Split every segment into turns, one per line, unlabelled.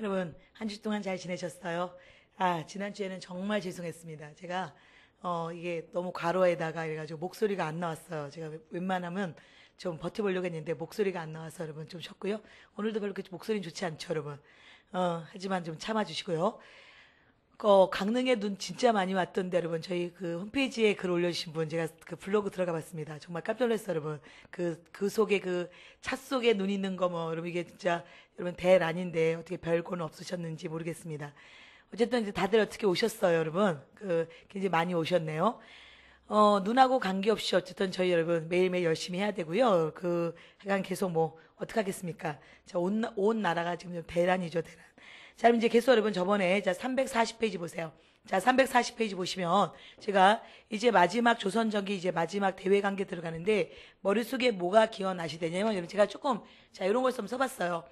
여러분, 한 주 동안 잘 지내셨어요? 지난주에는 정말 죄송했습니다. 제가, 이게 너무 과로에다가 이래가지고 목소리가 안 나왔어요. 제가 웬만하면 좀 버텨보려고 했는데 목소리가 안 나와서 여러분 좀 쉬었고요. 오늘도 별로 그렇게 목소리는 좋지 않죠, 여러분. 하지만 좀 참아주시고요. 강릉에 눈 진짜 많이 왔던데 여러분 저희 그 홈페이지에 글 올려주신 분 제가 그 블로그 들어가 봤습니다. 정말 깜짝 놀랐어요 여러분. 그 속에 그 차 속에 눈 있는 거 뭐 여러분 이게 진짜 여러분 대란인데 어떻게 별거는 없으셨는지 모르겠습니다. 어쨌든 이제 다들 어떻게 오셨어요 여러분. 굉장히 많이 오셨네요. 눈하고 관계없이 어쨌든 저희 여러분 매일매일 열심히 해야 되고요. 하여간 계속 뭐 어떡하겠습니까. 온 나라가 지금 좀 대란이죠 대란. 자, 그럼 이제 계속 여러분 저번에 340페이지 보세요. 자, 340페이지 보시면 제가 이제 마지막 조선전기 이제 마지막 대외 관계 들어가는데 머릿속에 뭐가 기억나시되냐면 여러분 제가 조금 이런 걸 좀 써봤어요.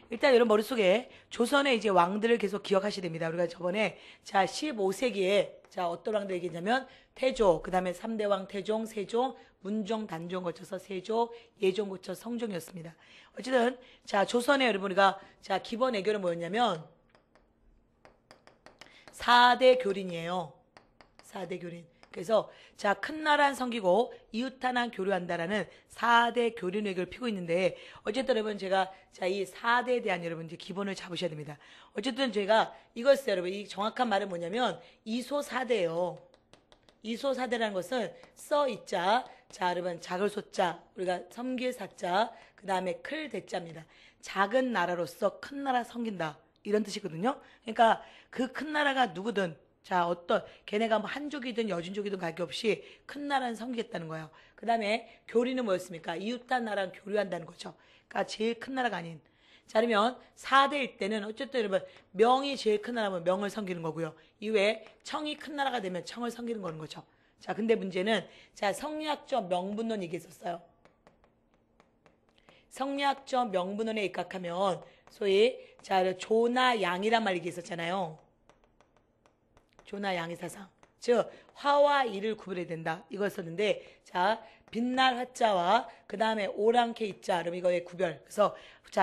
일단 여러분 머릿속에 조선의 이제 왕들을 계속 기억하셔야 됩니다. 우리가 저번에 15세기에 어떤 왕들 얘기했냐면 태조, 그 다음에 3대 왕 태종, 세종, 문종, 단종 거쳐서 세조, 예종 거쳐 성종이었습니다. 어쨌든 조선의 여러분 우리가 기본 애교는 뭐였냐면 4대 교린이에요. 4대 교린. 그래서 큰 나라는 섬기고 이웃 하나 교류한다라는 4대 교린 외교를 피고 있는데 어쨌든 여러분 제가 이 4대에 대한 여러분 이제 기본을 잡으셔야 됩니다. 어쨌든 제가 이걸 써요 여러분. 이 정확한 말은 뭐냐면 이소사대예요. 이소사대라는 것은 써있자 여러분 작을 소자 우리가 섬길 사자 그 다음에 클 대자입니다. 작은 나라로서 큰 나라 섬긴다 이런 뜻이거든요. 그러니까 그 큰 나라가 누구든 걔네가 뭐 한족이든 여진족이든 관계없이 큰 나라는 섬기겠다는 거예요. 그 다음에 교리는 뭐였습니까? 이웃한 나라랑 교류한다는 거죠. 그러니까 제일 큰 나라가 아닌. 그러면 4대일 때는 어쨌든 여러분 명이 제일 큰 나라면 명을 섬기는 거고요. 이외에 청이 큰 나라가 되면 청을 섬기는 거는 거죠. 근데 문제는 성리학적 명분론 얘기했었어요. 성리학적 명분론에 입각하면 소위 조나 양이란 말 얘기했었잖아요. 조나 양의 사상. 즉 화와 이를 구별해야 된다. 이거였었는데 빛날 화자와 그 다음에 오랑캐 입자 그럼 이거의 구별. 그래서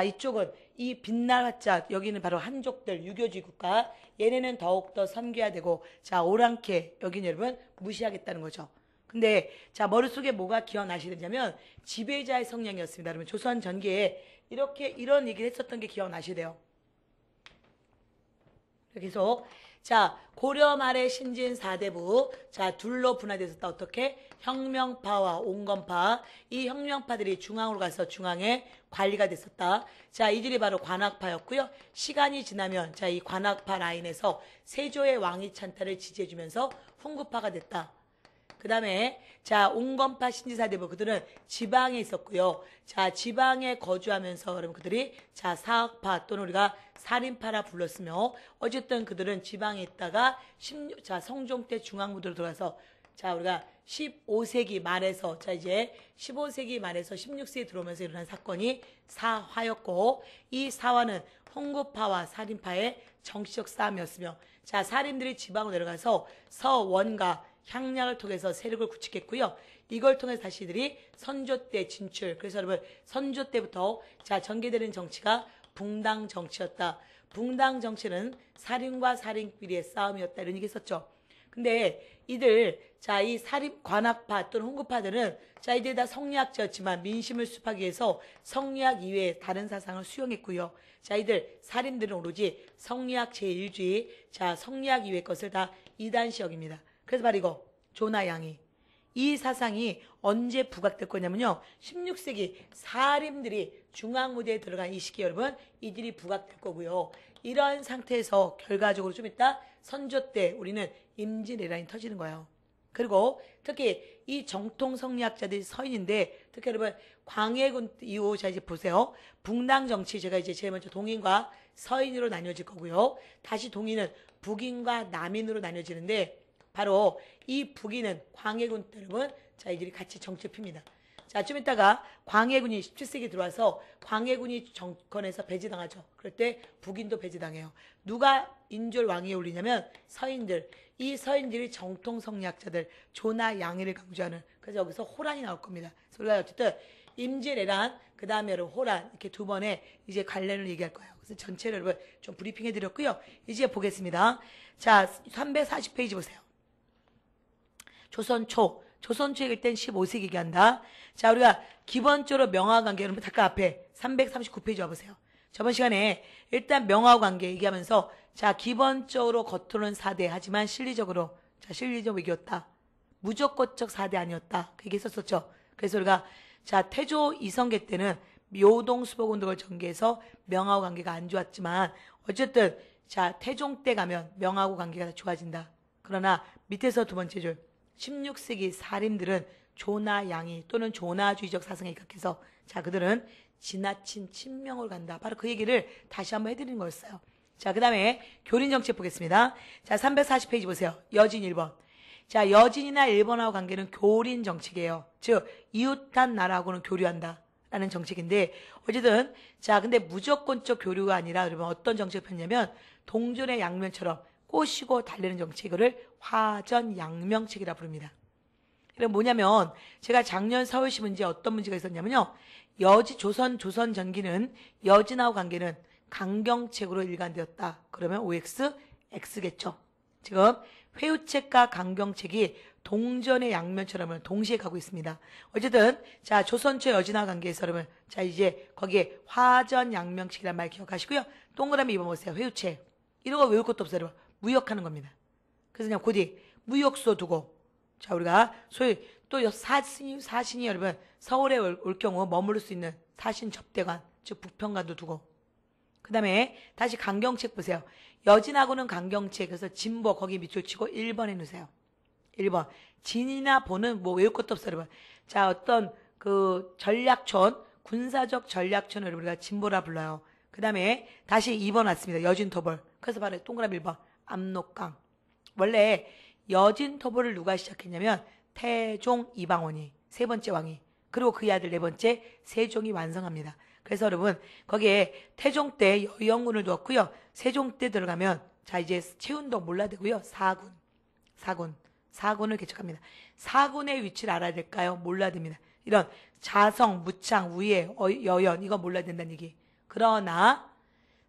이쪽은 이 빛날 화자 여기는 바로 한족들 유교주의 국가 얘네는 더욱더 섬겨야 되고 오랑캐 여기는 여러분 무시하겠다는 거죠. 근데 머릿속에 뭐가 기억나시느냐면 지배자의 성향이었습니다. 여러분 조선 전기에 이런 얘기를 했었던 게 기억나셔야 돼요. 계속 고려 말의 신진 4대부 둘로 분화되었다. 어떻게? 혁명파와 온건파 이 혁명파들이 중앙으로 가서 중앙에 관리가 됐었다. 이들이 바로 관악파였고요. 시간이 지나면 이 관악파 라인에서 세조의 왕위 찬탈을 지지해주면서 훈구파가 됐다. 그 다음에 온건파 신지사대부 그들은 지방에 있었고요. 지방에 거주하면서 여러분 그들이 사학파 또는 우리가 살인파라 불렀으며 어쨌든 그들은 지방에 있다가 성종 때 중앙부대로 들어가서 우리가 15세기 말에서 이제 15세기 말에서 16세기에 들어오면서 일어난 사건이 사화였고 이 사화는 훈구파와 살인파의 정치적 싸움이었으며 살인들이 지방으로 내려가서 서원과 향락을 통해서 세력을 구축했고요. 이걸 통해서 다시 이들이 선조 때 진출. 그래서 여러분 선조 때부터 전개되는 정치가 붕당 정치였다. 붕당 정치는 살인과 살인끼리의 싸움이었다. 이런 얘기 했었죠. 근데 이들 이 살인 관악파 또는 훈구파들은 이들 다 성리학자였지만 민심을 수습하기 위해서 성리학 이외의 다른 사상을 수용했고요. 이들 살인들은 오로지 성리학 제1주의 성리학 이외의 것을 다 이단시 여깁니다. 그래서 바로 이거 조나 양이 이 사상이 언제 부각될 거냐면요. 16세기 사림들이 중앙무대에 들어간 이 시기 여러분 이들이 부각될 거고요. 이런 상태에서 결과적으로 좀 이따 선조 때 우리는 임진왜란이 터지는 거예요. 그리고 특히 이 정통 성리학자들이 서인인데 특히 여러분 광해군 이후 이제 보세요. 붕당 정치 제가 이제 제일 먼저 동인과 서인으로 나뉘어질 거고요. 다시 동인은 북인과 남인으로 나뉘어지는데 바로 이 북인은 광해군 때 여러분 이들이 같이 정치를 핍니다. 좀 이따가 광해군이 17세기 들어와서 광해군이 정권에서 배제당하죠. 그럴 때 북인도 배제당해요. 누가 인졸 왕위에 올리냐면 서인들. 이 서인들이 정통 성리학자들 조나 양의를 강조하는 그래서 여기서 호란이 나올 겁니다. 그래서 우리가 어쨌든 임진왜란, 그 다음에 여러분 호란 이렇게 두 번의 이제 관련을 얘기할 거예요. 그래서 전체를 여러분 좀 브리핑해 드렸고요. 이제 보겠습니다. 자, 340페이지 보세요. 조선초. 조선초 얘기할 땐 15세기 얘기한다. 자, 우리가 기본적으로 명화관계, 여러분 잠깐 앞에 339페이지 와보세요. 저번 시간에 일단 명화관계 얘기하면서 자, 기본적으로 겉으로는 4대 하지만 실리적으로 자, 실리적 위기였다. 무조건적 4대 아니었다. 그 얘기 했었었죠. 그래서 우리가 자, 태조 이성계 때는 묘동수복운동을 전개해서 명하고 관계가 안 좋았지만 어쨌든 자, 태종 때 가면 명하고 관계가 좋아진다. 그러나 밑에서 두 번째 줄 16세기 사림들은 조나 양이 또는 조나주의적 사상에 입각해서 자, 그들은 지나친 친명으로 간다. 바로 그 얘기를 다시 한번 해드리는 거였어요. 자, 그 다음에 교린정책 보겠습니다. 자, 340페이지 보세요. 여진 1번. 자, 여진이나 일본하고 관계는 교린 정책이에요. 즉, 이웃한 나라하고는 교류한다. 라는 정책인데, 어쨌든, 자, 근데 무조건적 교류가 아니라, 여러분 어떤 정책을 폈냐면, 동전의 양면처럼 꼬시고 달리는 정책을 화전양명책이라 부릅니다. 이건 뭐냐면, 제가 작년 서울시문제에 어떤 문제가 있었냐면요, 조선 전기는 여진하고 관계는 강경책으로 일관되었다. 그러면 OX, X겠죠. 지금 회유책과 강경책이 동전의 양면처럼 동시에 가고 있습니다. 어쨌든 자, 조선초 여진하고 관계에서 여러분 자, 이제 거기에 화전양명책이라는 말 기억하시고요. 동그라미 2번 보세요. 회유책. 이런 거 외울 것도 없어요. 여러분. 무역하는 겁니다. 그래서 그냥 고디 무역소 두고 자, 우리가 소위 또 사신이 여러분 서울에 올 경우 머무를 수 있는 사신 접대관 즉 북평관도 두고 그 다음에 다시 강경책 보세요. 여진하고는 강경책, 그래서 진보 거기 밑줄 치고 1번 해놓으세요. 1번. 진이나 보는 뭐 외울 것도 없어요, 여러분. 자, 어떤 그 전략촌, 군사적 전략촌을 우리가 진보라 불러요. 그 다음에 다시 2번 왔습니다. 여진토벌. 그래서 바로 동그라미 1번. 압록강. 원래 여진토벌을 누가 시작했냐면 태종 이방원이, 세 번째 왕이. 그리고 그의 아들 네 번째 세종이 완성합니다. 그래서 여러분 거기에 태종 때 여영군을 두었고요. 세종 때 들어가면 자 이제 채운도 몰라야 되고요. 사군을 개척합니다. 사군의 위치를 알아야 될까요? 몰라야 됩니다. 이런 자성, 무창, 우예, 여연 이거 몰라야 된다는 얘기. 그러나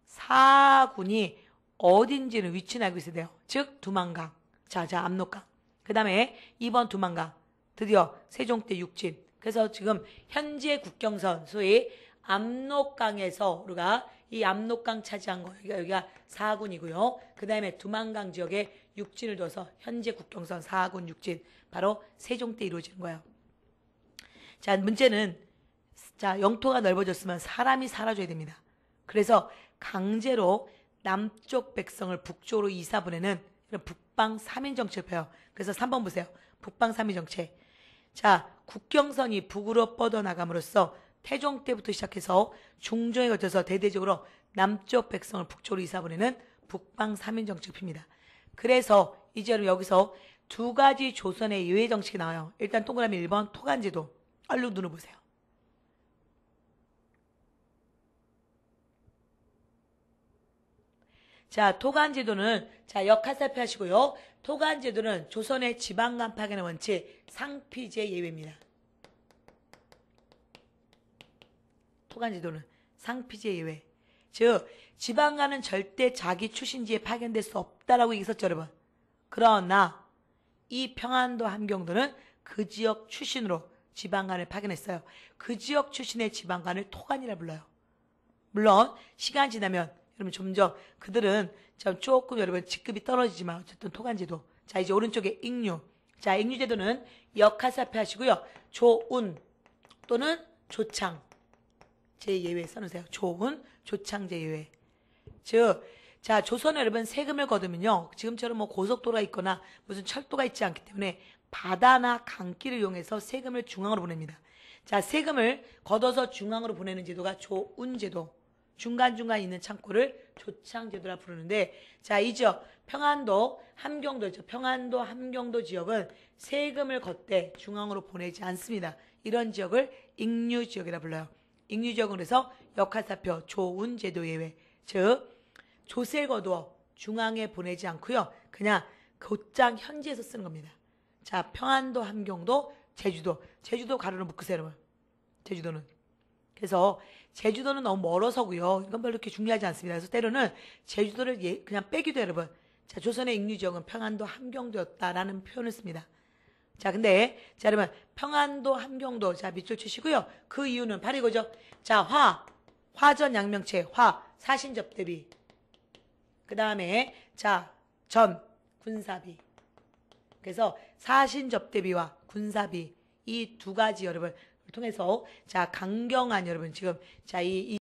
사군이 어딘지는 위치는 알고 있어야 돼요. 즉 두만강. 자 압록강. 그 다음에 2번 두만강. 드디어 세종 때 육진. 그래서 지금 현재 국경선 소위 압록강에서 우리가 이 압록강 차지한 거 여기가 4군이고요. 그 다음에 두만강 지역에 육진을 둬서 현재 국경선 4군 육진 바로 세종 때 이루어지는 거예요. 자, 문제는 자 영토가 넓어졌으면 사람이 살아줘야 됩니다. 그래서 강제로 남쪽 백성을 북쪽으로 이사 보내는 이런 북방 3인 정책을 펴요. 그래서 3번 보세요. 북방 3인 정책. 자, 국경선이 북으로 뻗어나감으로써 태종 때부터 시작해서 중종에 거쳐서 대대적으로 남쪽 백성을 북쪽으로 이사 보내는 북방 3인 정책을 핍니다. 그래서 이제 여기서 두 가지 조선의 예외 정책이 나와요. 일단 동그라미 1번 토간제도. 얼른 눌러보세요. 자, 토간제도는 자 역할살펴 하시고요. 토간제도는 조선의 지방간 파견의 원칙 상피제 예외입니다. 토간제도는 상피제 예외. 즉 지방간은 절대 자기 출신지에 파견될 수 없다라고 얘기했었죠, 여러분. 그러나 이 평안도 함경도는 그 지역 출신으로 지방간을 파견했어요. 그 지역 출신의 지방간을 토간이라 불러요. 물론 시간 지나면 여러분 점점 그들은 조금 여러분 직급이 떨어지지만 어쨌든 토간제도. 자 이제 오른쪽에 익류. 자 익류제도는 역할살펴 하시고요. 조운 또는 조창 제 예외 써놓으세요. 조운 조창제 예외. 즉 자 조선에 여러분 세금을 거두면요. 지금처럼 뭐 고속도로가 있거나 무슨 철도가 있지 않기 때문에 바다나 강길을 이용해서 세금을 중앙으로 보냅니다. 자 세금을 걷어서 중앙으로 보내는 제도가 조운제도. 중간중간 있는 창고를 조창제도라 부르는데 자 이 지역 평안도 함경도 있죠. 평안도 함경도 지역은 세금을 걷되 중앙으로 보내지 않습니다. 이런 지역을 익류지역이라 불러요. 익류지역은 그래서 역할사표 조운제도 예외. 즉 조세를 거두어 중앙에 보내지 않고요. 그냥 곧장 현지에서 쓰는 겁니다. 자 평안도 함경도 제주도 가로로 묶으세요 여러분. 제주도는. 그래서 제주도는 너무 멀어서고요. 이건 별로 그렇게 중요하지 않습니다. 그래서 때로는 제주도를 그냥 빼기도 해요, 여러분. 자, 조선의 ing류지역은 평안도 함경도였다라는 표현을 씁니다. 자, 근데 자, 여러분 평안도 함경도 자 밑줄 치시고요. 그 이유는 바로 이거죠. 자, 화전 양명체, 사신접 대비. 그 다음에 자, 전 군사비. 그래서 사신접 대비와 군사비 이 두 가지 여러분 통해서 자 강경한 여러분 지금 자 이